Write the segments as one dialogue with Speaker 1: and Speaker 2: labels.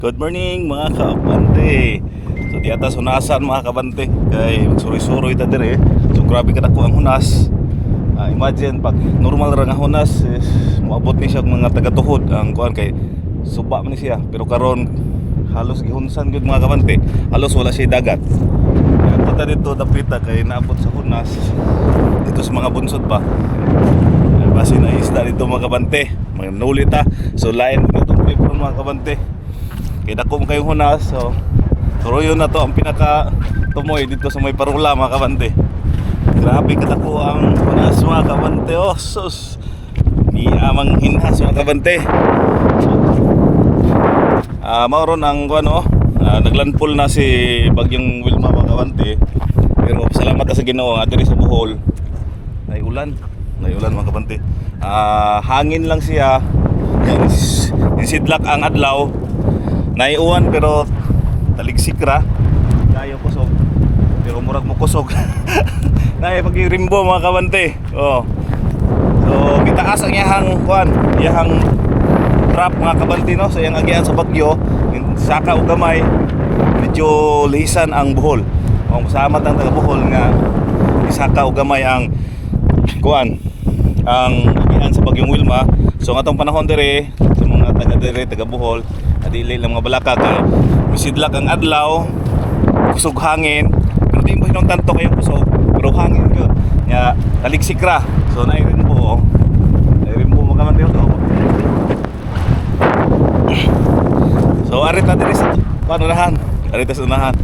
Speaker 1: Good morning mga kabante. So di atas hunasan mga kabante. Kay magsuri-suroy ta dire. So grabe ka dako ang hunas. Imagine pag normal ra nga hunas moabot ni siya mga taga-tuhod ang kuan kay suba man ni siya. Pero karon halos gihunsan gyud mga kabante. Halos wala siya dagat. Kaya kita dito dapita kay naabot sa hunas. Dito sa mga bunsod pa. Basi na isda dito mga kabante. Mga nulit ta. So lain itong clip mga kabante. Kaya dako mo kayong hunas. So yun na to ang pinaka tumoy dito sa may parula mga kabante. Grabe kadako ang hunas mga kabante. Oh sus, ni amang hinhas mga kabante. Mauron ang ano, naglandfall na si Bagyong Wilma mga kabante. Pero salamat sa Ginoo nga diri sa Bohol nay ulan mga kabante. Hangin lang siya. Nisidlak ang adlaw. Naiuwan pero taligsik ra. Kayo kusog. Pero murag mo kusog. Nay pag-rimbo mga kabante. Oh. So gitaas ang yahang kuan, yahang trap mga kabante no. So yang agian sa bagyo, saka og gamay medyo lisan ang Bohol. Kung kasama tang taga Bohol nga isaka og gamay ang kuan, ang agian sa Bagyong Wilma. So nga tong panahon dire sa mga taga dire, taga Bohol, adili lang mga balaka kay misidlak ang adlaw, kusog hangin. Pero di mo hinong tanto kayo kusog, pero hangin yun nya taligsik ra. So nairin po mga kabante to. So arit na diri sa panunahan, arit sa unahan.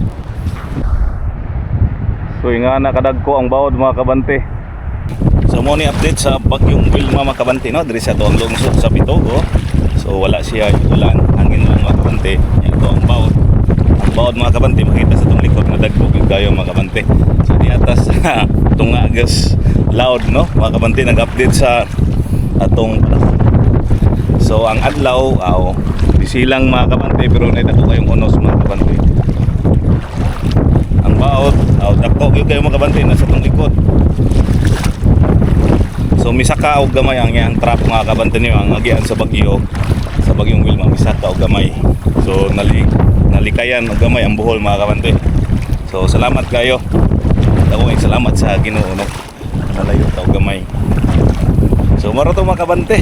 Speaker 1: So nga nakadagko ang bawod mga kabante. So mo ni update sa Bagyong Wilma mga kabante no, diri sa to ang lungsod sa Bitogo. So wala siya ulan, hangin lang mga kabante. Ito ang bawod. Ang bawod mga kabante makita sa tong likod na dagko gyud kayo mga kabante. So di atas tunga gas loud no mga kabante, nag-update sa atong panahon. So ang adlaw bisilang mga kabante pero naitako kayong unos mga kabante. Ang bawod dagko gyud kayo mga kabante nasa tong likod. So misaka og gamay ang trap mga kabante niyo ang agian sa bagyo, sa Bagyong Wilma, misaka og gamay. So nalikayan og gamay ang Bohol mga kabante. So salamat kayo. Dako salamat sa Ginoo no. Nalayo ta og gamay. So maro to mga kabante.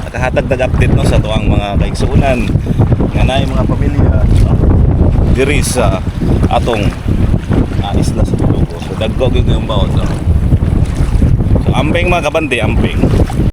Speaker 1: Nakahatag dag update no sa tuang mga kaigsuonan nga naay mga pamilya diri sa atong isla sa Bitogo. So dagko gyud ang bawod no. So amping mga kabante, amping.